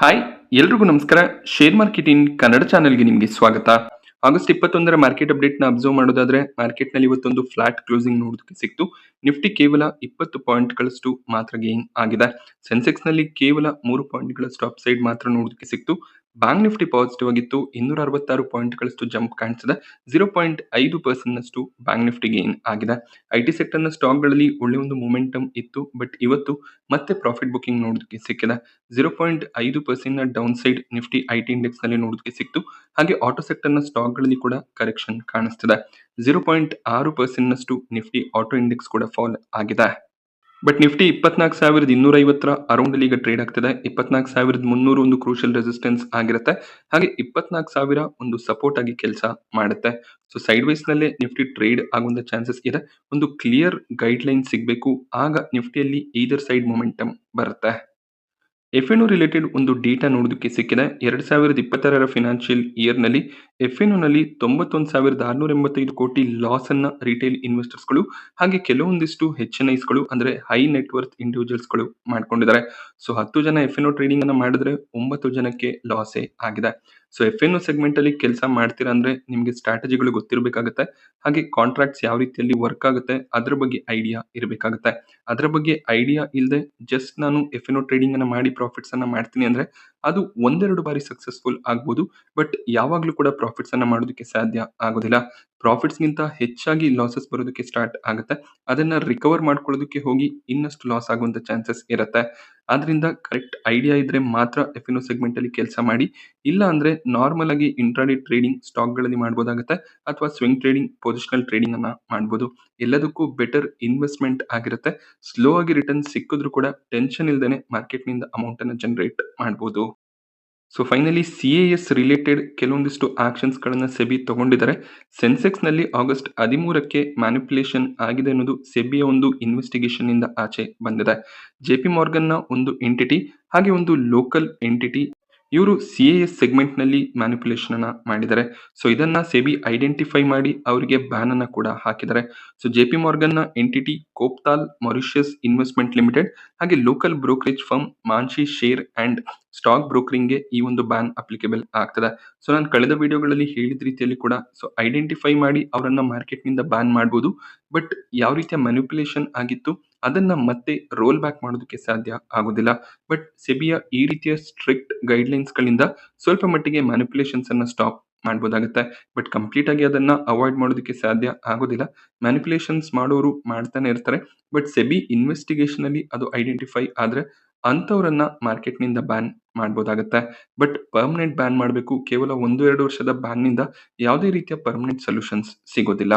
Hi ಎಲ್ರಿಗೂ ನಮಸ್ಕಾರ. Share market in Kannada ಚಾನೆಲ್ಗೆ ನಿಮಗೆ ಸ್ವಾಗತ. ಆಗಸ್ಟ್ 21ರ ಮಾರ್ಕೆಟ್ ಅಪ್ಡೇಟ್ ನ ಅಬ್ಸರ್ವ್ ಮಾಡೋದಾದ್ರೆ ಮಾರ್ಕೆಟ್ ನಲ್ಲಿ ಇವತ್ತೊಂದು ಫ್ಲಾಟ್ ಕ್ಲೋಸಿಂಗ್ ನೋಡೋದಕ್ಕೆ ಸಿಕ್ತು. ನಿಫ್ಟಿ ಕೇವಲ 20 ಪಾಯಿಂಟ್ ಗಳಷ್ಟು ಮಾತ್ರ ಗೇನ್ ಆಗಿದೆ. ಸೆನ್ಸೆಕ್ಸ್ ನಲ್ಲಿ ಕೇವಲ 3 ಪಾಯಿಂಟ್ ಗಳಷ್ಟು ಅಪ್ ಸೈಡ್ ಮಾತ್ರ ನೋಡೋದಕ್ಕೆ ಸಿಕ್ತು. ಬ್ಯಾಂಕ್ ನಿಫ್ಟಿ ಪಾಸಿಟಿವ್ ಆಗಿತ್ತು. 266 ಪಾಯಿಂಟ್ ಗಳಷ್ಟು ಜಂಪ್ ಕಾಣಿಸಿದೆ. 0.5% ನಷ್ಟು ಬ್ಯಾಂಕ್ ನಿಫ್ಟಿ ಗೇನ್ ಆಗಿದೆ. ಐಟಿ ಸೆಕ್ಟರ್ ನ ಸ್ಟಾಕ್ ಗಳಲ್ಲಿ ಒಳ್ಳೆ ಒಂದು ಮೊಮೆಂಟಮ್ ಇತ್ತು. ಬಟ್ ಇವತ್ತು ಮತ್ತೆ ಪ್ರಾಫಿಟ್ ಬುಕಿಂಗ್ ನೋಡೋದಕ್ಕೆ ಸಿಕ್ಕಿದೆ. 0.5% ನ down side Nifty IT index ನಲ್ಲಿ ನೋಡೋದಕ್ಕೆ ಸಿಕ್ತು. ಹಾಗೆ ಆಟೋ ಸೆಕ್ಟರ್ ನ ಸ್ಟಾಕ್ ಗಳಲ್ಲಿ ಕೂಡ ಕರೆಕ್ಷನ್ ಕಾಣಿಸ್ತಿದೆ. 0.6% ನಷ್ಟು ನಿಫ್ಟಿ ಆಟೋ ಇಂಡೆಕ್ಸ್ ಕೂಡ ಫಾಲ್ ಆಗಿದೆ. ಬಟ್ ನಿಫ್ಟಿ 24,250 ಅರೌಂಡ್ ಅಲ್ಲಿ ಈಗ ಟ್ರೇಡ್ ಆಗ್ತಿದೆ. 24,300 ಒಂದು ಕ್ರೂಷಿಯಲ್ ರೆಸಿಸ್ಟೆನ್ಸ್ ಆಗಿರುತ್ತೆ. ಹಾಗೆ 24,000 ಒಂದು ಸಪೋರ್ಟ್ ಆಗಿ ಕೆಲಸ ಮಾಡುತ್ತೆ. ಸೊ ಸೈಡ್ ವೈಸ್ ನಲ್ಲೇ ನಿಫ್ಟಿ ಟ್ರೇಡ್ ಆಗುವಂತ ಚಾನ್ಸಸ್ ಇದೆ. ಒಂದು ಕ್ಲಿಯರ್ ಗೈಡ್ ಲೈನ್ ಸಿಗಬೇಕು, ಆಗ ನಿಫ್ಟಿಯಲ್ಲಿ ಈದರ್ ಸೈಡ್ ಮೊಮೆಂಟಮ್ ಬರುತ್ತೆ. ಎಫ್ಎನ್ಒ ರಿಲೇಟೆಡ್ ಒಂದು ಡೇಟಾ ನೋಡೋದಕ್ಕೆ ಸಿಕ್ಕಿದೆ. 2026ರ ಫಿನಾನ್ಷಿಯಲ್ ಇಯರ್ ನಲ್ಲಿ ಎಫ್ಎನ್ಒ ನಲ್ಲಿ 91,685 ಕೋಟಿ ಲಾಸ್ ಅನ್ನ ರಿಟೇಲ್ ಇನ್ವೆಸ್ಟರ್ಸ್ ಗಳು ಹಾಗೆ ಕೆಲವೊಂದಿಷ್ಟು HNIs ಗಳು ಅಂದ್ರೆ ಹೈ ನೆಟ್ ವರ್ತ್ ಇಂಡಿವಿಜುವಲ್ಸ್ ಗಳು ಮಾಡ್ಕೊಂಡಿದ್ದಾರೆ. ಸೊ 10 ಜನ ಎಫ್ಎನ್ಒ ಟ್ರೇಡಿಂಗ್ ಅನ್ನ ಮಾಡಿದ್ರೆ 9 ಜನಕ್ಕೆ ಲಾಸೇ ಆಗಿದೆ. ಸೊ ಎಫ್ಎನ್ಒ ಸೆಗ್ಮೆಂಟ್ ಅಲ್ಲಿ ಕೆಲಸ ಮಾಡ್ತೀರಾ ಅಂದ್ರೆ ನಿಮಗೆ ಸ್ಟ್ರಾಟಜಿಗಳು ಗೊತ್ತಿರಬೇಕಾಗುತ್ತೆ. ಹಾಗೆ ಕಾಂಟ್ರಾಕ್ಟ್ಸ್ ಯಾವ ರೀತಿಯಲ್ಲಿ ವರ್ಕ್ ಆಗುತ್ತೆ ಅದ್ರ ಬಗ್ಗೆ ಐಡಿಯಾ ಇರಬೇಕಾಗುತ್ತೆ. ಅದರ ಬಗ್ಗೆ ಐಡಿಯಾ ಇಲ್ಲದೆ ಜಸ್ಟ್ ನಾನು ಎಫ್ಎನ್ಒ ಟ್ರೇಡಿಂಗ್ ಅನ್ನ ಮಾಡಿ ಪ್ರಾಫಿಟ್ಸ್ ಅನ್ನ ಮಾಡ್ತೀನಿ ಅಂದ್ರೆ ಅದು ಒಂದೆರಡು ಬಾರಿ ಸಕ್ಸಸ್ಫುಲ್ ಆಗ್ಬೋದು. ಬಟ್ ಯಾವಾಗ್ಲೂ ಕೂಡ ಪ್ರಾಫಿಟ್ಸ್ ಅನ್ನ ಮಾಡೋದಕ್ಕೆ ಸಾಧ್ಯ ಆಗೋದಿಲ್ಲ. ಪ್ರಾಫಿಟ್ಸ್ ಗಿಂತ ಹೆಚ್ಚಾಗಿ ಲಾಸಸ್ ಬರೋದಕ್ಕೆ ಸ್ಟಾರ್ಟ್ ಆಗುತ್ತೆ. ಅದನ್ನ ರಿಕವರ್ ಮಾಡ್ಕೊಳ್ಳೋದಕ್ಕೆ ಹೋಗಿ ಇನ್ನಷ್ಟು ಲಾಸ್ ಆಗುವಂತ ಚಾನ್ಸಸ್ ಇರುತ್ತೆ. ಆದ್ರಿಂದ ಕರೆಕ್ಟ್ ಐಡಿಯಾ ಇದ್ರೆ ಮಾತ್ರ ಎಫ್ಎನ್ಒ ಸೆಗ್ಮೆಂಟ್ ಅಲ್ಲಿ ಕೆಲಸ ಮಾಡಿ. ಇಲ್ಲ ಅಂದ್ರೆ ನಾರ್ಮಲ್ ಆಗಿ ಇಂಟ್ರಾಡೇ ಟ್ರೇಡಿಂಗ್ ಸ್ಟಾಕ್ ಗಳಲ್ಲಿ ಮಾಡಬಹುದಾಗುತ್ತೆ ಅಥವಾ ಸ್ವಿಂಗ್ ಟ್ರೇಡಿಂಗ್, ಪೊಸಿಷನಲ್ ಟ್ರೇಡಿಂಗ್ ಅನ್ನ ಮಾಡಬಹುದು. ಎಲ್ಲದಕ್ಕೂ ಬೆಟರ್ ಇನ್ವೆಸ್ಟ್ಮೆಂಟ್ ಆಗಿರುತ್ತೆ. ಸ್ಲೋ ಆಗಿ ರಿಟರ್ನ್ ಸಿಕ್ಕಿದ್ರು ಕೂಡ ಟೆನ್ಷನ್ ಇಲ್ದೇನೆ ಮಾರ್ಕೆಟ್ ನಿಂದ ಅಮೌಂಟ್ ಅನ್ನ ಜನರೇಟ್ ಮಾಡಬಹುದು. ಸೊ ಫೈನಲಿ CAS ರಿಲೇಟೆಡ್ ಕೆಲವೊಂದಿಷ್ಟು ಆಕ್ಷನ್ಸ್ ಗಳನ್ನ ಸೆಬಿ ತಗೊಂಡಿದ್ದಾರೆ. ಸೆನ್ಸೆಕ್ಸ್ ನಲ್ಲಿ ಆಗಸ್ಟ್ 13ಕ್ಕೆ ಮ್ಯಾನಿಪ್ಯುಲೇಷನ್ ಆಗಿದೆ ಅನ್ನೋದು ಸೆಬಿಯ ಒಂದು ಇನ್ವೆಸ್ಟಿಗೇಷನ್ ಇಂದ ಆಚೆ ಬಂದಿದೆ. JP Morgan ನ ಒಂದು ಎಂಟಿಟಿ ಹಾಗೆ ಒಂದು ಲೋಕಲ್ ಎಂಟಿಟಿ ಇವರು CAS ಸೆಗ್ಮೆಂಟ್ ನಲ್ಲಿ ಮ್ಯಾನಿಪ್ಯುಲೇಷನ್ ಅನ್ನ ಮಾಡಿದ್ದಾರೆ. ಸೊ ಇದನ್ನ ಸೆಬಿ ಐಡೆಂಟಿಫೈ ಮಾಡಿ ಅವರಿಗೆ ಬ್ಯಾನ್ ಅನ್ನ ಕೂಡ ಹಾಕಿದ್ದಾರೆ. ಸೊ JP Morgan ನ entity Copthall Mauritius investment limited ಹಾಗೆ local brokerage firm Mansi share and stock brokering ಗೆ ಈ ಒಂದು ಬ್ಯಾನ್ ಅಪ್ಲಿಕೇಬಲ್ ಆಗ್ತದೆ. ಸೊ ನಾನು ಕಳೆದ ವಿಡಿಯೋಗಳಲ್ಲಿ ಹೇಳಿದ ರೀತಿಯಲ್ಲಿ ಕೂಡ ಸೊ ಐಡೆಂಟಿಫೈ ಮಾಡಿ ಅವರನ್ನ ಮಾರ್ಕೆಟ್ ನಿಂದ ಬ್ಯಾನ್ ಮಾಡಬಹುದು. ಬಟ್ ಯಾವ ರೀತಿಯ ಮ್ಯಾನಿಪ್ಯುಲೇಷನ್ ಆಗಿತ್ತು ಅದನ್ನ ಮತ್ತೆ ರೋಲ್ ಬ್ಯಾಕ್ ಮಾಡೋದಕ್ಕೆ ಸಾಧ್ಯ ಆಗೋದಿಲ್ಲ. ಬಟ್ ಸೆಬಿಯ ಈ ರೀತಿಯ ಸ್ಟ್ರಿಕ್ಟ್ ಗೈಡ್ಲೈನ್ಸ್ ಗಳಿಂದ ಸ್ವಲ್ಪ ಮಟ್ಟಿಗೆ ಮ್ಯಾನಿಪ್ಯುಲೇಷನ್ಸ್ ಅನ್ನ ಸ್ಟಾಪ್ ಮಾಡಬಹುದಾಗುತ್ತೆ. ಬಟ್ ಕಂಪ್ಲೀಟ್ ಆಗಿ ಅದನ್ನ ಅವಾಯ್ಡ್ ಮಾಡೋದಕ್ಕೆ ಸಾಧ್ಯ ಆಗೋದಿಲ್ಲ. ಮ್ಯಾನಿಪ್ಯುಲೇಷನ್ಸ್ ಮಾಡೋರು ಮಾಡ್ತಾನೆ ಇರ್ತಾರೆ. ಬಟ್ ಸೆಬಿ ಇನ್ವೆಸ್ಟಿಗೇಷನ್ ಅಲ್ಲಿ ಅದು ಐಡೆಂಟಿಫೈ ಆದ್ರೆ ಅಂತವರನ್ನ ಮಾರ್ಕೆಟ್ ನಿಂದ ಬ್ಯಾನ್ ಮಾಡಬಹುದಾಗುತ್ತೆ. ಬಟ್ ಪರ್ಮನೆಂಟ್ ಬ್ಯಾನ್ ಮಾಡಬೇಕು. ಕೇವಲ 1-2 ವರ್ಷದ ಬ್ಯಾನ್ ನಿಂದ ಯಾವುದೇ ರೀತಿಯ ಪರ್ಮನೆಂಟ್ ಸೊಲ್ಯೂಷನ್ಸ್ ಸಿಗೋದಿಲ್ಲ.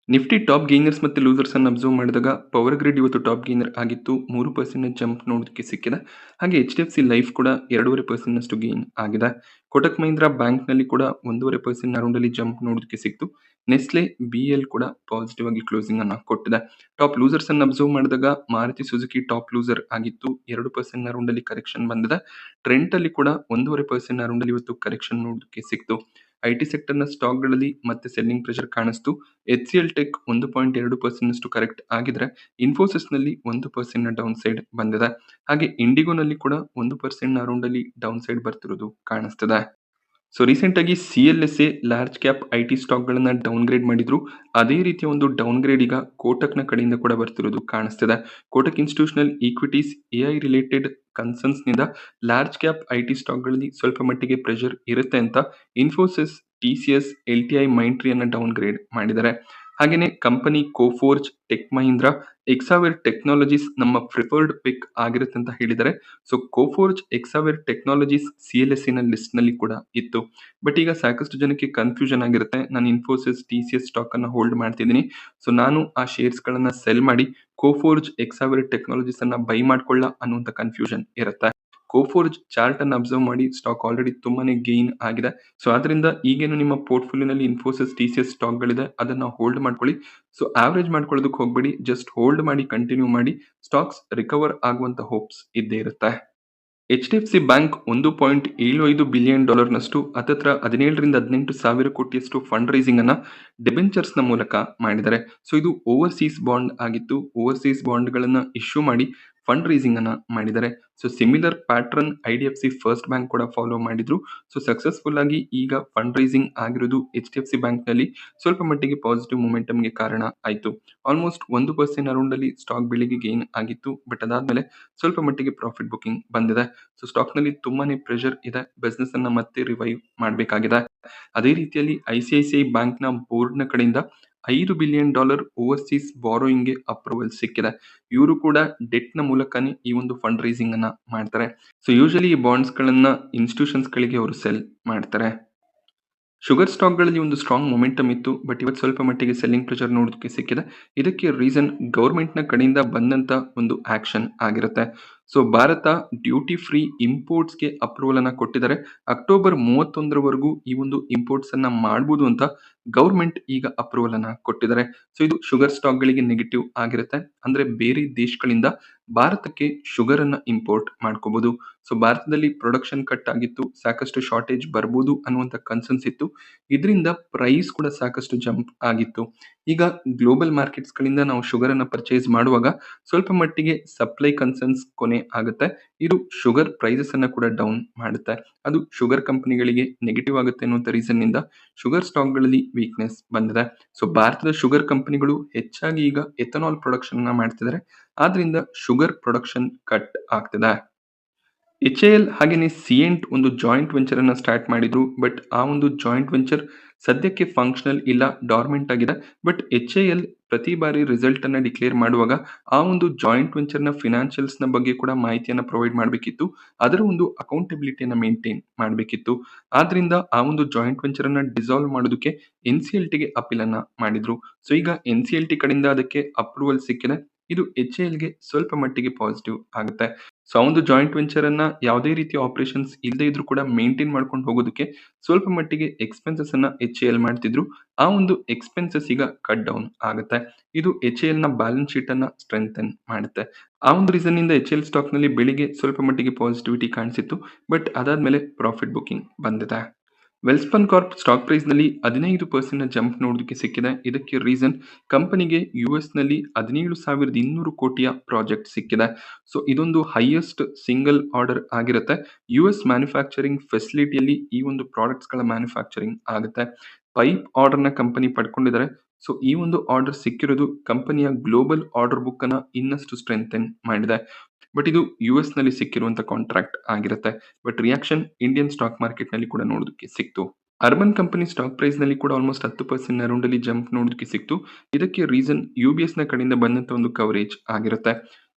ನಿಫ್ಟಿ ಟಾಪ್ ಗೇನರ್ಸ್ ಮತ್ತು ಲೂಸರ್ಸ್ ಅನ್ನು ಅಬ್ಸರ್ವ್ ಮಾಡಿದಾಗ ಪವರ್ ಗ್ರಿಡ್ ಇವತ್ತು ಟಾಪ್ ಗೇನರ್ ಆಗಿತ್ತು. 3% ಜಂಪ್ ನೋಡೋದಕ್ಕೆ ಸಿಕ್ಕಿದೆ. ಹಾಗೆ HDFC ಲೈಫ್ ಕೂಡ 2.5% ನಷ್ಟು ಗೇನ್ ಆಗಿದೆ. ಕೋಟಕ್ ಮಹೀಂದ್ರಾ ಬ್ಯಾಂಕ್ ನಲ್ಲಿ ಕೂಡ 1.5% ಅರೌಂಡ್ ಅಲ್ಲಿ ಜಂಪ್ ನೋಡೋದಕ್ಕೆ ಸಿಕ್ತು. ನೆಸ್ಲೆ BL ಕೂಡ ಪಾಸಿಟಿವ್ ಆಗಿ ಕ್ಲೋಸಿಂಗ್ ಅನ್ನ ಕೊಟ್ಟಿದೆ. ಟಾಪ್ ಲೂಸರ್ಸ್ ಅನ್ನು ಅಬ್ಸರ್ವ್ ಮಾಡಿದಾಗ ಮಾರುತಿ ಸುಜುಕಿ ಟಾಪ್ ಲೂಸರ್ ಆಗಿತ್ತು. 2% ಅರೌಂಡ್ ಅಲ್ಲಿ ಕರೆಕ್ಷನ್ ಬಂದಿದೆ. ಟ್ರೆಂಟ್ ಅಲ್ಲಿ ಕೂಡ 1.5% ಅರೌಂಡ್ ಅಲ್ಲಿ ಇವತ್ತು ಕರೆಕ್ಷನ್ ನೋಡೋದಕ್ಕೆ ಸಿಕ್ತು. ಐಟಿ ಸೆಕ್ಟರ್ ನ ಸ್ಟಾಕ್ ಗಳಲ್ಲಿ ಮತ್ತೆ ಸೆಲ್ಲಿಂಗ್ ಪ್ರೆಷರ್ ಕಾಣಿಸ್ತು. HCL ಟೆಕ್ 1.2% ನಷ್ಟು ಕರೆಕ್ಟ್ ಆಗಿದ್ರೆ ಇನ್ಫೋಸಿಸ್ ನಲ್ಲಿ 1% ನ ಡೌನ್ ಸೈಡ್ ಬಂದಿದೆ. ಹಾಗೆ ಇಂಡಿಗೋ ನಲ್ಲಿ ಕೂಡ 1% ಅರೌಂಡ್ ಅಲ್ಲಿ ಡೌನ್ ಸೈಡ್ ಬರ್ತಿರೋದು ಕಾಣಿಸ್ತಿದೆ. ಸೊ ರೀಸೆಂಟ್ ಆಗಿ CLSA large cap IT stock ಗಳನ್ನ ಡೌನ್ ಗ್ರೇಡ್ ಮಾಡಿದ್ರು. ಅದೇ ರೀತಿಯ ಒಂದು ಡೌನ್ ಗ್ರೇಡ್ ಈಗ ಕೋಟಕ್ ನ ಕಡೆಯಿಂದ ಕೂಡ ಬರ್ತಿರೋದು ಕಾಣಿಸ್ತಿದೆ. Kotak institutional equities AI related concerns ನಿಂದ ಲಾರ್ಜ್ ಕ್ಯಾಪ್ ಐಟಿ ಸ್ಟಾಕ್ ಗಳಲ್ಲಿ ಸ್ವಲ್ಪ ಮಟ್ಟಿಗೆ ಪ್ರೆಷರ್ ಇರುತ್ತೆ ಅಂತ ಇನ್ಫೋಸಿಸ್, TCS, LTI, ಮೈಂಟ್ರಿ ಅನ್ನ ಡೌನ್ ಗ್ರೇಡ್ ಮಾಡಿದ್ದಾರೆ. ಹಾಗೇನೆ ಕಂಪನಿ ಕೋಫೋರ್ಜ್, ಟೆಕ್ ಮಹೀಂದ್ರಾ, ಎಕ್ಸಾವೇರ್ ಟೆಕ್ನಾಲಜೀಸ್ ನಮ್ಮ ಪ್ರಿಫರ್ಡ್ ಪಿಕ್ ಆಗಿರುತ್ತೆ ಅಂತ ಹೇಳಿದ್ದಾರೆ. ಸೊ ಕೋಫೋರ್ಜ್, ಎಕ್ಸಾವೇರ್ ಟೆಕ್ನಾಲಜೀಸ್ CLSA ನ ಲಿಸ್ಟ್ ನಲ್ಲಿ ಕೂಡ ಇತ್ತು. ಬಟ್ ಈಗ ಸಾಕಷ್ಟು ಜನಕ್ಕೆ ಕನ್ಫ್ಯೂಷನ್ ಆಗಿರುತ್ತೆ. ನಾನು ಇನ್ಫೋಸಿಸ್, TCS ಸ್ಟಾಕ್ ಅನ್ನ ಹೋಲ್ಡ್ ಮಾಡ್ತಿದ್ದೀನಿ. ಸೊ ನಾನು ಆ ಶೇರ್ಸ್ ಗಳನ್ನ ಸೆಲ್ ಮಾಡಿ ಕೋಫೋರ್ಜ್, ಎಕ್ಸಾವೇರ್ ಟೆಕ್ನಾಲಜೀಸ್ ಅನ್ನ ಬೈ ಮಾಡ್ಕೊಳ್ಳ ಅನ್ನುವಂತ ಕನ್ಫ್ಯೂಷನ್ ಇರುತ್ತೆ. ಕೋಫೋರ್ಜ್ ಚಾರ್ಟ್ ಅನ್ನು ಅಬ್ಸರ್ವ್ ಮಾಡಿ ಸ್ಟಾಕ್ ಆಲ್ರೆಡಿ ತುಂಬಾನೇ ಗೇನ್ ಆಗಿದೆ. ಸೊ ಆದ್ರಿಂದ ಈಗೇನು ನಿಮ್ಮ ಪೋರ್ಟ್ಫೋಲಿಯೋನಲ್ಲಿ ಇನ್ಫೋಸಿಸ್, TCS ಸ್ಟಾಕ್ ಗಳಿದೆ ಅದನ್ನ ಹೋಲ್ಡ್ ಮಾಡ್ಕೊಳ್ಳಿ. ಸೊ ಆವರೇಜ್ ಮಾಡ್ಕೊಳ್ಳೋದಕ್ಕೆ ಹೋಗ್ಬೇಡಿ. ಜಸ್ಟ್ ಹೋಲ್ಡ್ ಮಾಡಿ, ಕಂಟಿನ್ಯೂ ಮಾಡಿ. ಸ್ಟಾಕ್ಸ್ ರಿಕವರ್ ಆಗುವಂತ ಹೋಪ್ಸ್ ಇದ್ದೇ ಇರುತ್ತೆ. HDFC ಬ್ಯಾಂಕ್ $1.75 ಬಿಲಿಯನ್ ನಷ್ಟು ಹತ್ತತ್ರ 17-18 ಸಾವಿರ ಕೋಟಿಯಷ್ಟು ಫಂಡ್ ರೈಸಿಂಗ್ ಅನ್ನ ಡಿಬೆಂಚರ್ಸ್ ನ ಮೂಲಕ ಮಾಡಿದ್ದಾರೆ. ಸೊ ಇದು ಓವರ್ಸೀಸ್ ಬಾಂಡ್ ಆಗಿತ್ತು. ಓವರ್ಸೀಸ್ ಬಾಂಡ್ ಗಳನ್ನ ಇಶ್ಯೂ ಮಾಡಿ ಫಂಡ್ ರೈಸಿಂಗ್ ಅನ್ನ ಮಾಡಿದ್ದಾರೆ. So similar pattern IDFC first bank ಕೂಡ ಫಾಲೋ ಮಾಡಿದ್ರು. ಸೊ ಸಕ್ಸಸ್ಫುಲ್ ಆಗಿ ಈಗ ಫಂಡ್ ರೈಸಿಂಗ್ ಆಗಿರೋದು HDFC ಬ್ಯಾಂಕ್ ನಲ್ಲಿ ಸ್ವಲ್ಪ ಮಟ್ಟಿಗೆ ಪಾಸಿಟಿವ್ ಮೊಮೆಂಟಮ್ಗೆ ಕಾರಣ ಆಯ್ತು. ಆಲ್ಮೋಸ್ಟ್ 1% ಅರೌಂಡ್ ಅಲ್ಲಿ ಸ್ಟಾಕ್ ಬೆಳಿಗ್ಗೆ ಗೇನ್ ಆಗಿತ್ತು. ಬಟ್ ಅದಾದ್ಮೇಲೆ ಸ್ವಲ್ಪ ಮಟ್ಟಿಗೆ ಪ್ರಾಫಿಟ್ ಬುಕಿಂಗ್ ಬಂದಿದೆ. ಸೊ ಸ್ಟಾಕ್ ನಲ್ಲಿ ತುಂಬಾನೇ ಪ್ರೆಷರ್ ಇದೆ. ಬಿಸ್ನೆಸ್ ಅನ್ನ ಮತ್ತೆ ರಿವೈವ್ ಮಾಡಬೇಕಾಗಿದೆ. ಅದೇ ರೀತಿಯಲ್ಲಿ ICICI ಬ್ಯಾಂಕ್ ನ ಬೋರ್ಡ್ ನ ಕಡೆಯಿಂದ $5 ಬಿಲಿಯನ್ ಓವರ್ಸೀಸ್ ಬಾರೋಯಿಂಗ್ಗೆ ಅಪ್ರೂವಲ್ ಸಿಕ್ಕಿದೆ. ಇವರು ಕೂಡ ಡೆಟ್ ನ ಮೂಲಕನೇ ಈ ಒಂದು ಫಂಡ್ ರೈಸಿಂಗ್ ಅನ್ನ ಮಾಡ್ತಾರೆ. ಸೊ ಯೂಶಲಿ ಈ ಬಾಂಡ್ಸ್ ಗಳನ್ನ ಇನ್ಸ್ಟಿಟ್ಯೂಷನ್ಸ್ ಗಳಿಗೆ ಅವರು ಸೆಲ್ ಮಾಡ್ತಾರೆ. ಶುಗರ್ ಸ್ಟಾಕ್ಗಳಲ್ಲಿ ಒಂದು ಸ್ಟ್ರಾಂಗ್ ಮೊಮೆಂಟಮ್ ಇತ್ತು. ಬಟ್ ಇವತ್ತು ಸ್ವಲ್ಪ ಮಟ್ಟಿಗೆ ಸೆಲ್ಲಿಂಗ್ ಪ್ರೆಷರ್ ನೋಡೋದಕ್ಕೆ ಸಿಕ್ಕಿದೆ. ಇದಕ್ಕೆ ರೀಸನ್ ಗವರ್ಮೆಂಟ್‌ನ ಕಡೆಯಿಂದ ಬಂದಂತ ಒಂದು ಆಕ್ಷನ್ ಆಗಿರುತ್ತೆ. ಸೊ ಭಾರತ ಡ್ಯೂಟಿ ಫ್ರೀ ಇಂಪೋರ್ಟ್ಸ್‌ಗೆ ಅಪ್ರೂವಲ್ ಅನ್ನ ಕೊಟ್ಟಿದ್ದಾರೆ. ಅಕ್ಟೋಬರ್ 31 ಈ ಒಂದು ಇಂಪೋರ್ಟ್ಸ್ ಅನ್ನ ಮಾಡಬಹುದು ಅಂತ ಗವರ್ಮೆಂಟ್ ಈಗ ಅಪ್ರೂವಲ್ ಅನ್ನ ಕೊಟ್ಟಿದ್ದಾರೆ. ಸೊ ಇದು ಶುಗರ್ ಸ್ಟಾಕ್‌ಗಳಿಗೆ ನೆಗೆಟಿವ್ ಆಗಿರುತ್ತೆ. ಅಂದ್ರೆ ಬೇರೆ ದೇಶಗಳಿಂದ ಭಾರತಕ್ಕೆ ಶುಗರ್ ಅನ್ನ ಇಂಪೋರ್ಟ್ ಮಾಡ್ಕೋಬಹುದು. ಸೊ ಭಾರತದಲ್ಲಿ ಪ್ರೊಡಕ್ಷನ್ ಕಟ್ ಆಗಿತ್ತು. ಸಾಕಷ್ಟು ಶಾರ್ಟೇಜ್ ಬರ್ಬೋದು ಅನ್ನುವಂತ ಕನ್ಸರ್ನ್ಸ್ ಇತ್ತು. ಇದರಿಂದ ಪ್ರೈಸ್ ಕೂಡ ಸಾಕಷ್ಟು ಜಂಪ್ ಆಗಿತ್ತು. ಈಗ ಗ್ಲೋಬಲ್ ಮಾರ್ಕೆಟ್ಸ್ ಗಳಿಂದ ನಾವು ಶುಗರ್ ಅನ್ನ ಪರ್ಚೇಸ್ ಮಾಡುವಾಗ ಸ್ವಲ್ಪ ಮಟ್ಟಿಗೆ ಸಪ್ಲೈ ಕನ್ಸರ್ನ್ಸ್ ಕೊನೆ ಆಗುತ್ತೆ. ಇದು ಶುಗರ್ ಪ್ರೈಸಸ್ ಅನ್ನ ಕೂಡ ಡೌನ್ ಮಾಡುತ್ತೆ. ಅದು ಶುಗರ್ ಕಂಪನಿಗಳಿಗೆ ನೆಗೆಟಿವ್ ಆಗುತ್ತೆ ಅನ್ನುವಂತ ರೀಸನ್ ನಿಂದ ಶುಗರ್ ಸ್ಟಾಕ್ ಗಳಲ್ಲಿ ವೀಕ್ನೆಸ್ ಬಂದಿದೆ. ಸೊ ಭಾರತದ ಶುಗರ್ ಕಂಪನಿಗಳು ಹೆಚ್ಚಾಗಿ ಈಗ ಎಥನಾಲ್ ಪ್ರೊಡಕ್ಷನ್ ಅನ್ನ ಮಾಡ್ತಿದ್ದಾರೆ. ಆದ್ರಿಂದ ಶುಗರ್ ಪ್ರೊಡಕ್ಷನ್ ಕಟ್ ಆಗ್ತಿದೆ. HAL ಹಾಗೇನೆ ಸಿಯೆಂಟ್ ಒಂದು ಜಾಯಿಂಟ್ ವೆಂಚರ್ ಅನ್ನ ಸ್ಟಾರ್ಟ್ ಮಾಡಿದ್ರು. ಬಟ್ ಆ ಒಂದು ಜಾಯಿಂಟ್ ವೆಂಚರ್ ಸದ್ಯಕ್ಕೆ ಫಂಕ್ಷನಲ್ ಇಲ್ಲ, ಡಾರ್ಮೆಂಟ್ ಆಗಿದೆ. ಬಟ್ HAL ಪ್ರತಿ ಬಾರಿ ರಿಸಲ್ಟ್ ಅನ್ನ ಡಿಕ್ಲೇರ್ ಮಾಡುವಾಗ ಆ ಒಂದು ಜಾಯಿಂಟ್ ವೆಂಚರ್ ನ ಫಿನಾನ್ಷಿಯಲ್ಸ್ ನ ಬಗ್ಗೆ ಕೂಡ ಮಾಹಿತಿಯನ್ನ ಪ್ರೊವೈಡ್ ಮಾಡಬೇಕಿತ್ತು. ಅದರ ಒಂದು ಅಕೌಂಟಬಿಲಿಟಿಯನ್ನ ಮೇಂಟೈನ್ ಮಾಡಬೇಕಿತ್ತು. ಆದ್ರಿಂದ ಆ ಒಂದು ಜಾಯಿಂಟ್ ವೆಂಚರ್ ಅನ್ನ ಡಿಸಾಲ್ವ್ ಮಾಡೋದಕ್ಕೆ NCLT ಗೆ ಅಪೀಲ್ ಅನ್ನ ಮಾಡಿದ್ರು. ಸೊ ಈಗ NCLT ಕಡೆಯಿಂದ ಅದಕ್ಕೆ ಅಪ್ರೂವಲ್ ಸಿಕ್ಕಿದೆ. ಇದು HAL ಗೆ ಸ್ವಲ್ಪ ಮಟ್ಟಿಗೆ ಪಾಸಿಟಿವ್ ಆಗುತ್ತೆ. ಸೊ ಆ ಒಂದು ಜಾಯಿಂಟ್ ವೆಂಚರ್ ಅನ್ನ ಯಾವುದೇ ರೀತಿಯ ಆಪರೇಷನ್ಸ್ ಇಲ್ಲದೆ ಇದ್ರೂ ಕೂಡ ಮೇಂಟೈನ್ ಮಾಡ್ಕೊಂಡು ಹೋಗೋದಕ್ಕೆ ಸ್ವಲ್ಪ ಮಟ್ಟಿಗೆ ಎಕ್ಸ್ಪೆನ್ಸಸ್ ಅನ್ನ HAL ಮಾಡ್ತಿದ್ರು. ಆ ಒಂದು ಎಕ್ಸ್ಪೆನ್ಸಸ್ ಈಗ ಕಟ್ ಡೌನ್ ಆಗುತ್ತೆ. ಇದು HAL ನ ಬ್ಯಾಲೆನ್ಸ್ ಶೀಟ್ ಅನ್ನ ಸ್ಟ್ರೆಂಥನ್ ಮಾಡುತ್ತೆ. ಆ ಒಂದು ರೀಸನ್ ನಿಂದ HAL ಸ್ಟಾಕ್ ನಲ್ಲಿ ಬೆಳಿಗ್ಗೆ ಸ್ವಲ್ಪ ಮಟ್ಟಿಗೆ ಪಾಸಿಟಿವಿಟಿ ಕಾಣಿಸಿತ್ತು. ಬಟ್ ಅದಾದ್ಮೇಲೆ ಪ್ರಾಫಿಟ್ ಬುಕಿಂಗ್ ಬಂದಿದೆ. ವೆಲ್ಸ್ಪನ್ ಕಾರ್ಪ್ ಸ್ಟಾಕ್ ಪ್ರೈಸ್ ನಲ್ಲಿ 15% ನ ಜಂಪ್ ನೋಡೋದಕ್ಕೆ ಸಿಕ್ಕಿದೆ. ಇದಕ್ಕೆ ರೀಸನ್ ಕಂಪನಿಗೆ US ನಲ್ಲಿ 17,200 ಕೋಟಿಯ ಪ್ರಾಜೆಕ್ಟ್ ಸಿಕ್ಕಿದೆ. ಸೊ ಇದೊಂದು ಹೈಯೆಸ್ಟ್ ಸಿಂಗಲ್ ಆರ್ಡರ್ ಆಗಿರುತ್ತೆ. US ಮ್ಯಾನುಫ್ಯಾಕ್ಚರಿಂಗ್ ಫೆಸಿಲಿಟಿಯಲ್ಲಿ ಈ ಒಂದು ಪ್ರಾಡಕ್ಟ್ಸ್ ಗಳ ಮ್ಯಾನುಫ್ಯಾಕ್ಚರಿಂಗ್ ಆಗುತ್ತೆ. ಪೈಪ್ ಆರ್ಡರ್ ನ ಕಂಪನಿ ಪಡ್ಕೊಂಡಿದ್ದಾರೆ. ಸೊ ಈ ಒಂದು ಆರ್ಡರ್ ಸಿಕ್ಕಿರೋದು ಕಂಪನಿಯ ಗ್ಲೋಬಲ್ ಆರ್ಡರ್ ಬುಕ್ ಅನ್ನ ಇನ್ನಷ್ಟು ಸ್ಟ್ರೆಂಥನ್ ಮಾಡಿದೆ. ಬಟ್ ಇದು US ನಲ್ಲಿ ಸಿಕ್ಕಿರುವಂತ ಕಾಂಟ್ರಾಕ್ಟ್ ಆಗಿರುತ್ತೆ. But reaction Indian stock market ನಲ್ಲಿ ಕೂಡ ನೋಡೋದಕ್ಕೆ ಸಿಕ್ತು. ಅರ್ಬನ್ ಕಂಪನಿ ಸ್ಟಾಕ್ ಪ್ರೈಸ್ ನಲ್ಲಿ ಕೂಡ ಆಲ್ಮೋಸ್ಟ್ 10% ಅರೌಂಡ್ ಅಲ್ಲಿ ಜಂಪ್ ನೋಡೋದಕ್ಕೆ ಸಿಕ್ತು. ಇದಕ್ಕೆ ರೀಸನ್ UBS ನ ಕಡೆಯಿಂದ ಬಂದಂತ ಒಂದು ಕವರೇಜ್ ಆಗಿರುತ್ತೆ.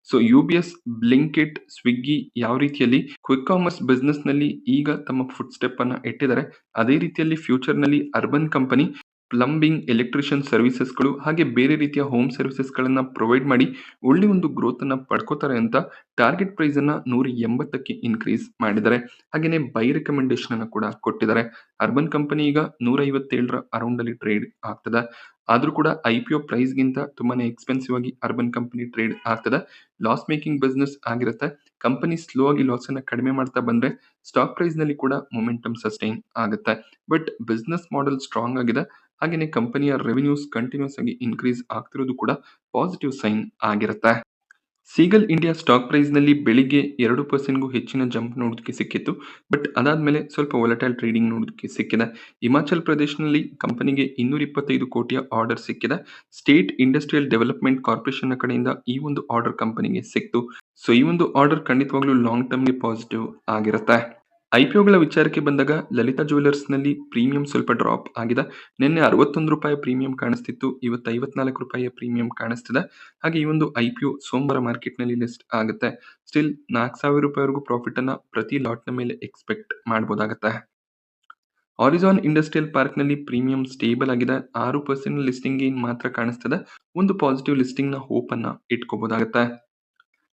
ಸೊ UBS, ಬ್ಲಿಂಕಿಟ್, ಸ್ವಿಗ್ಗಿ ಯಾವ ರೀತಿಯಲ್ಲಿ ಕ್ವಿಕ್ ಕಾಮರ್ಸ್ ಬಿಸ್ನೆಸ್ ನಲ್ಲಿ ಈಗ ತಮ್ಮ ಫುಟ್ ಸ್ಟೆಪ್ ಅನ್ನ ಇಟ್ಟಿದ್ದಾರೆ, ಅದೇ ರೀತಿಯಲ್ಲಿ ಫ್ಯೂಚರ್ ನಲ್ಲಿ ಅರ್ಬನ್ ಕಂಪನಿ ಪ್ಲಂಬಿಂಗ್, ಎಲೆಕ್ಟ್ರಿಷಿಯನ್ ಸರ್ವಿಸಸ್ಗಳು ಹಾಗೆ ಬೇರೆ ರೀತಿಯ ಹೋಮ್ ಸರ್ವಿಸಸ್ ಗಳನ್ನ ಪ್ರೊವೈಡ್ ಮಾಡಿ ಒಳ್ಳೆ ಒಂದು ಗ್ರೋತ್ ಅನ್ನ ಪಡ್ಕೋತಾರೆ ಅಂತ ಟಾರ್ಗೆಟ್ ಪ್ರೈಸ್ ಅನ್ನ 180ಕ್ಕೆ ಇನ್ಕ್ರೀಸ್ ಮಾಡಿದ್ದಾರೆ. ಹಾಗೇನೆ ಬೈ ರೆಕಮೆಂಡೇಶನ್ ಅನ್ನ ಕೂಡ ಕೊಟ್ಟಿದ್ದಾರೆ. ಅರ್ಬನ್ ಕಂಪನಿ ಈಗ 157 ಅರೌಂಡ್ ಅಲ್ಲಿ ಟ್ರೇಡ್ ಆಗ್ತದೆ. ಆದ್ರೂ ಕೂಡ IPO ಪ್ರೈಸ್ ಗಿಂತ ತುಂಬಾನೇ ಎಕ್ಸ್ಪೆನ್ಸಿವ್ ಆಗಿ ಅರ್ಬನ್ ಕಂಪನಿ ಟ್ರೇಡ್ ಆಗ್ತದೆ. ಲಾಸ್ ಮೇಕಿಂಗ್ ಬಿಸ್ನೆಸ್ ಆಗಿರುತ್ತೆ. ಕಂಪನಿ ಸ್ಲೋ ಆಗಿ ಲಾಸ್ ಅನ್ನ ಕಡಿಮೆ ಮಾಡ್ತಾ ಬಂದ್ರೆ ಸ್ಟಾಕ್ ಪ್ರೈಸ್ ನಲ್ಲಿ ಕೂಡ ಮೊಮೆಂಟಮ್ ಸಸ್ಟೈನ್ ಆಗುತ್ತೆ. ಬಟ್ ಬಿಸ್ನೆಸ್ ಮಾಡೆಲ್ ಸ್ಟ್ರಾಂಗ್ ಆಗಿದೆ. ಹಾಗೇನೆ ಕಂಪನಿಯ ರೆವೆನ್ಯೂಸ್ ಕಂಟಿನ್ಯೂಸ್ ಆಗಿ ಇನ್ಕ್ರೀಸ್ ಆಗ್ತಿರೋದು ಕೂಡ ಪಾಸಿಟಿವ್ ಸೈನ್ ಆಗಿರುತ್ತೆ. ಸೀಗಲ್ ಇಂಡಿಯಾ ಸ್ಟಾಕ್ ಪ್ರೈಸ್ ನಲ್ಲಿ ಬೆಳಿಗ್ಗೆ 2% ಹೆಚ್ಚಿನ ಜಂಪ್ ನೋಡೋದಕ್ಕೆ ಸಿಕ್ಕಿತ್ತು. ಬಟ್ ಅದಾದ್ಮೇಲೆ ಸ್ವಲ್ಪ ವೊಲಟೈಲ್ ಟ್ರೇಡಿಂಗ್ ನೋಡೋದಕ್ಕೆ ಸಿಕ್ಕಿದೆ. ಹಿಮಾಚಲ್ ಪ್ರದೇಶನಲ್ಲಿ ಕಂಪನಿಗೆ 225 ಕೋಟಿಯ ಆರ್ಡರ್ ಸಿಕ್ಕಿದೆ. ಸ್ಟೇಟ್ ಇಂಡಸ್ಟ್ರಿಯಲ್ ಡೆವಲಪ್ಮೆಂಟ್ ಕಾರ್ಪೊರೇಷನ್ ನ ಕಡೆಯಿಂದ ಈ ಒಂದು ಆರ್ಡರ್ ಕಂಪನಿಗೆ ಸಿಕ್ತು. ಸೊ ಈ ಒಂದು ಆರ್ಡರ್ ಖಂಡಿತವಾಗ್ಲೂ ಲಾಂಗ್ ಟರ್ಮ್ ಗೆ ಪಾಸಿಟಿವ್ ಆಗಿರುತ್ತೆ. IPOಗಳ ವಿಚಾರಕ್ಕೆ ಬಂದಾಗ ಲಲಿತಾ ಜ್ಯುವೆಲರ್ಸ್ ನಲ್ಲಿ ಪ್ರೀಮಿಯಂ ಸ್ವಲ್ಪ ಡ್ರಾಪ್ ಆಗಿದೆ. ನಿನ್ನೆ ₹61 ಪ್ರೀಮಿಯಂ ಕಾಣಿಸ್ತಿತ್ತು. ಇವತ್ತು ₹54 ಪ್ರೀಮಿಯಂ ಕಾಣಿಸ್ತಿದೆ. ಹಾಗೆ ಈ ಒಂದು IPO ಸೋಮವಾರ ಮಾರ್ಕೆಟ್ ನಲ್ಲಿ ಲಿಸ್ಟ್ ಆಗುತ್ತೆ. ಸ್ಟಿಲ್ ₹4,000 ವರೆಗೂ ಪ್ರಾಫಿಟ್ ಅನ್ನ ಪ್ರತಿ ಲಾಟ್ ನ ಮೇಲೆ ಎಕ್ಸ್ಪೆಕ್ಟ್ ಮಾಡಬಹುದಾಗುತ್ತೆ. ಹಾರಿಜಾನ್ ಇಂಡಸ್ಟ್ರಿಯಲ್ ಪಾರ್ಕ್ ನಲ್ಲಿ ಪ್ರೀಮಿಯಂ ಸ್ಟೇಬಲ್ ಆಗಿದೆ. 6% ಲಿಸ್ಟಿಂಗ್ ಗೇನ್ ಮಾತ್ರ ಕಾಣಿಸ್ತಿದೆ. ಒಂದು ಪಾಸಿಟಿವ್ ಲಿಸ್ಟಿಂಗ್ ನ ಹೋಪ್ ಅನ್ನ ಇಟ್ಕೋಬಹುದಾಗುತ್ತೆ.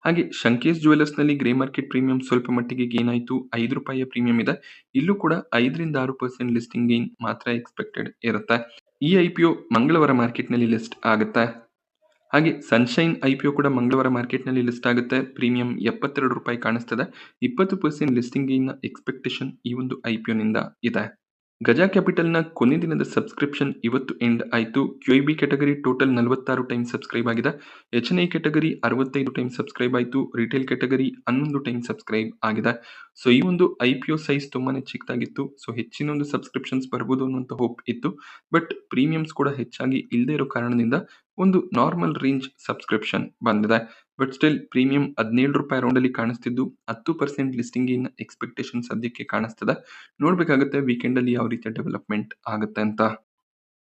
ಹಾಗೆ ಶಂಕೇಶ್ ಜುವೆಲ್ಲರ್ಸ್ ನಲ್ಲಿ ಗ್ರೇ ಮಾರ್ಕೆಟ್ ಪ್ರೀಮಿಯಂ ಸ್ವಲ್ಪ ಮಟ್ಟಿಗೆ ಗೇನ್ ಆಯಿತು. ₹5 ಪ್ರೀಮಿಯಂ ಇದೆ. ಇಲ್ಲೂ ಕೂಡ 5-6% ಲಿಸ್ಟಿಂಗ್ ಗೇನ್ ಮಾತ್ರ ಎಕ್ಸ್ಪೆಕ್ಟೆಡ್ ಇರುತ್ತೆ. ಈ IPO ಮಂಗಳವಾರ ಮಾರ್ಕೆಟ್ ನಲ್ಲಿ ಲಿಸ್ಟ್ ಆಗುತ್ತೆ. ಹಾಗೆ ಸನ್ಶೈನ್ IPO ಕೂಡ ಮಂಗಳವಾರ ಮಾರ್ಕೆಟ್ ನಲ್ಲಿ ಲಿಸ್ಟ್ ಆಗುತ್ತೆ. ಪ್ರೀಮಿಯಂ ₹72 ಕಾಣಿಸ್ತದೆ. 20% ಲಿಸ್ಟಿಂಗ್ ಗೇನ್ ನ ಎಕ್ಸ್ಪೆಕ್ಟೇಷನ್ ಈ ಒಂದು IPO ನಿಂದ ಇದೆ. ಗಜಾ ಕ್ಯಾಪಿಟಲ್‌ನ ಕೊನೆ ದಿನದ ಸಬ್ಸ್ಕ್ರಿಪ್ಷನ್ ಇವತ್ತು ಎಂಡ್ ಆಯ್ತು. ಕ್ಯೂಐಬಿ ಕ್ಯಾಟಗರಿ ಟೋಟಲ್ 46 ಟೈಮ್ ಸಬ್ಸ್ಕ್ರೈಬ್ ಆಗಿದೆ. ಎಚ್&ಐ ಕ್ಯಾಟಗರಿ 65 ಟೈಮ್ ಸಬ್ಸ್ಕ್ರೈಬ್ ಆಯ್ತು. ರಿಟೇಲ್ ಕ್ಯಾಟಗರಿ 11 ಟೈಮ್ ಸಬ್ಸ್ಕ್ರೈಬ್ ಆಗಿದೆ. ಸೊ ಈ ಒಂದು ಐಪಿಒ ಸೈಜ್ ತುಂಬಾನೇ ಚಿಕ್ಕದಾಗಿತ್ತು. ಸೊ ಹೆಚ್ಚಿನ ಒಂದು ಸಬ್ಸ್ಕ್ರಿಪ್ಷನ್ಸ್ ಬರ್ಬೋದು ಅನ್ನುವಂತ ಹೋಪ್ ಇತ್ತು. ಬಟ್ ಪ್ರೀಮಿಯಮ್ಸ್ ಕೂಡ ಹೆಚ್ಚಾಗಿ ಇಲ್ಲದೆ ಇರೋ ಕಾರಣದಿಂದ ಒಂದು ನಾರ್ಮಲ್ ರೇಂಜ್ ಸಬ್ಸ್ಕ್ರಿಪ್ಷನ್ ಬಂದಿದೆ. ಬಟ್ ಸ್ಟಿಲ್ ಪ್ರೀಮಿಯಂ ₹17 ಅರೌಂಡ್ ಅಲ್ಲಿ ಕಾಣಿಸ್ತಿದ್ದು 10% ಲಿಸ್ಟಿಂಗ್ ಇನ್ ಎಕ್ಸ್ಪೆಕ್ಟೇಷನ್ ಸದ್ಯಕ್ಕೆ ಕಾಣಿಸ್ತದೆ. ನೋಡ್ಬೇಕಾಗುತ್ತೆ ವೀಕೆಂಡ್ ಅಲ್ಲಿ ಯಾವ ರೀತಿಯ ಡೆವಲಪ್ಮೆಂಟ್ ಆಗುತ್ತೆ ಅಂತ.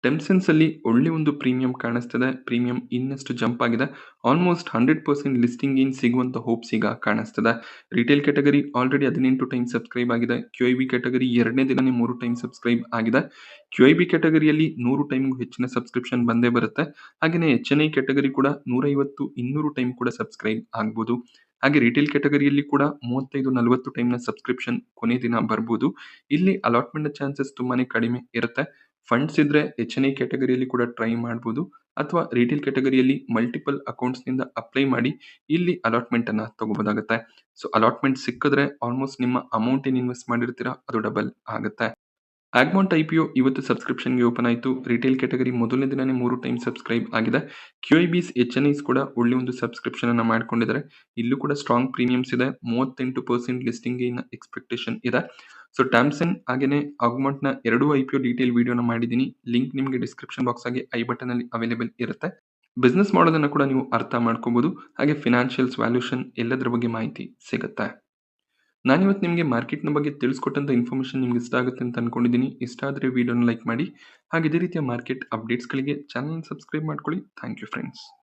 ಟೆಮ್ಸೆನ್ಸ್ ಅಲ್ಲಿ ಒಳ್ಳೆ ಒಂದು ಪ್ರೀಮಿಯಂ ಕಾಣಿಸ್ತದೆ. ಪ್ರೀಮಿಯಂ ಇನ್ನಷ್ಟು ಜಂಪ್ ಆಗಿದೆ. ಆಲ್ಮೋಸ್ಟ್ 100% ಲಿಸ್ಟಿಂಗ್ ಇನ್ ಸಿಗುವಂತ ಹೋಪ್ಸ್ ಈಗ ಕಾಣಿಸ್ತದೆ. Retail category already 18 time subscribe ಆಗಿದೆ. ಕ್ಯೂಐಬಿ ಕ್ಯಾಟಗರಿ 2ನೇ ದಿನನೇ 3 ಟೈಮ್ ಸಬ್ಸ್ಕ್ರೈಬ್ ಆಗಿದೆ. ಕ್ಯೂಐಬಿ ಕ್ಯಾಟಗರಿಯಲ್ಲಿ 100 ಟೈಮ್‌ಗೂ ಹೆಚ್ಚಿನ ಸಬ್ಸ್ಕ್ರಿಪ್ಷನ್ ಬಂದೇ ಬರುತ್ತೆ. ಹಾಗೇನೇ ಎಚ್&ಐ ಕ್ಯಾಟಗರಿ ಕೂಡ 150, 200 ಟೈಮ್ ಕೂಡ ಸಬ್ಸ್ಕ್ರೈಬ್ ಆಗ್ಬೋದು. ಹಾಗೆ ರಿಟೇಲ್ ಕ್ಯಾಟಗರಿಯಲ್ಲಿ ಕೂಡ 35, 40 ಟೈಮ್‌ನ ಸಬ್ಸ್ಕ್ರಿಪ್ಷನ್ ಕೊನೆ ದಿನ ಬರ್ಬೋದು. ಇಲ್ಲಿ ಅಲಾಟ್‌ಮೆಂಟ್ ಚಾನ್ಸಸ್ ತುಂಬಾನೇ ಕಡಿಮೆ ಇರುತ್ತೆ. ಫಂಡ್ಸ್ ಇದ್ರೆ ಎಚ್&ಐ ಕ್ಯಾಟಗರಿಯಲ್ಲಿ ಕೂಡ ಟ್ರೈ ಮಾಡ್ಬೋದು ಅಥವಾ ರಿಟೇಲ್ ಕ್ಯಾಟಗರಿಯಲ್ಲಿ ಮಲ್ಟಿಪಲ್ ಅಕೌಂಟ್ಸ್‌ನಿಂದ ಅಪ್ಲೈ ಮಾಡಿ ಇಲ್ಲಿ ಅಲಾಟ್‌ಮೆಂಟ್ ಅನ್ನ ತಗೋಬೋದಾಗುತ್ತೆ. ಸೊ ಅಲಾಟ್‌ಮೆಂಟ್ ಸಿಕ್ಕಿದ್ರೆ ಆಲ್ಮೋಸ್ಟ್ ನಿಮ್ಮ ಅಮೌಂಟ್ ಏನ್ ಇನ್ವೆಸ್ಟ್ ಮಾಡಿರ್ತೀರಾ ಅದು ಡಬಲ್ ಆಗುತ್ತೆ. ಆಗ್ಮೌಂಟ್ ಐಪಿಒ ಇವತ್ತು ಸಬ್ಸ್ಕ್ರಿಪ್ಷನ್‌ಗೆ ಓಪನ್ ಆಯಿತು. ರಿಟೇಲ್ ಕ್ಯಾಟಗರಿ ಮೊದಲನೇ ದಿನನೇ 3 ಟೈಮ್ ಸಬ್ಸ್ಕ್ರೈಬ್ ಆಗಿದೆ. ಕ್ಯೂಐಬಿಸ್, ಎಚ್&ಐಸ್ ಕೂಡ ಒಳ್ಳೆ ಒಂದು ಸಬ್ಸ್ಕ್ರಿಪ್ಷನ್ ಅನ್ನ ಮಾಡ್ಕೊಂಡಿದ್ದಾರೆ. ಇಲ್ಲೂ ಕೂಡ ಸ್ಟ್ರಾಂಗ್ ಪ್ರೀಮಿಯಮ್ಸ್ ಇದೆ. 38% ಲಿಸ್ಟಿಂಗ್ ಇನ್ ಎಕ್ಸ್ಪೆಕ್ಟೇಷನ್ ಇದೆ. ಸೊ ಟ್ಯಾಮ್ಸನ್ ಹಾಗೇನೇ ಆಗ್ಮೌಂಟ್‌ನ ಎರಡೂ ಐಪಿಒ ಡೀಟೇಲ್ ವಿಡಿಯೋನ ಮಾಡಿದ್ದೀನಿ. ಲಿಂಕ್ ನಿಮಗೆ ಡಿಸ್ಕ್ರಿಪ್ಷನ್ ಬಾಕ್ಸ್ ಹಾಗೆ ಐ ಬಟನ್ ಅಲ್ಲಿ ಅವೈಲೇಬಲ್ ಇರುತ್ತೆ. ಬಿಸ್ನೆಸ್ ಮಾಡೋದನ್ನ ಕೂಡ ನೀವು ಅರ್ಥ ಮಾಡ್ಕೋಬಹುದು. ಹಾಗೆ ಫಿನಾನ್ಷಿಯಲ್ಸ್, ವ್ಯಾಲ್ಯೂಯೇಷನ್ ಎಲ್ಲದರ ಬಗ್ಗೆ ಮಾಹಿತಿ ಸಿಗುತ್ತೆ. ನಾನಿವತ್ತು ನಿಮಗೆ ಮಾರ್ಕೆಟ್‌ನ ಬಗ್ಗೆ ತಿಳಿಸ್ಕೊಟ್ಟಂತ ಇನ್ಫಾರ್ಮೇಷನ್ ನಿಮ್ಗೆ ಇಷ್ಟ ಆಗುತ್ತೆ ಅಂತ ಅನ್ಕೊಂಡಿದ್ದೀನಿ. ಇಷ್ಟ ಆದರೆ ವಿಡಿಯೋನ ಲೈಕ್ ಮಾಡಿ. ಹಾಗೆ ಇದೇ ರೀತಿಯ ಮಾರ್ಕೆಟ್ ಅಪ್ಡೇಟ್ಸ್‌ಗಳಿಗೆ ಚಾನಲ್‌ನ ಸಬ್ಸ್ಕ್ರೈಬ್ ಮಾಡ್ಕೊಳ್ಳಿ. Thank you friends.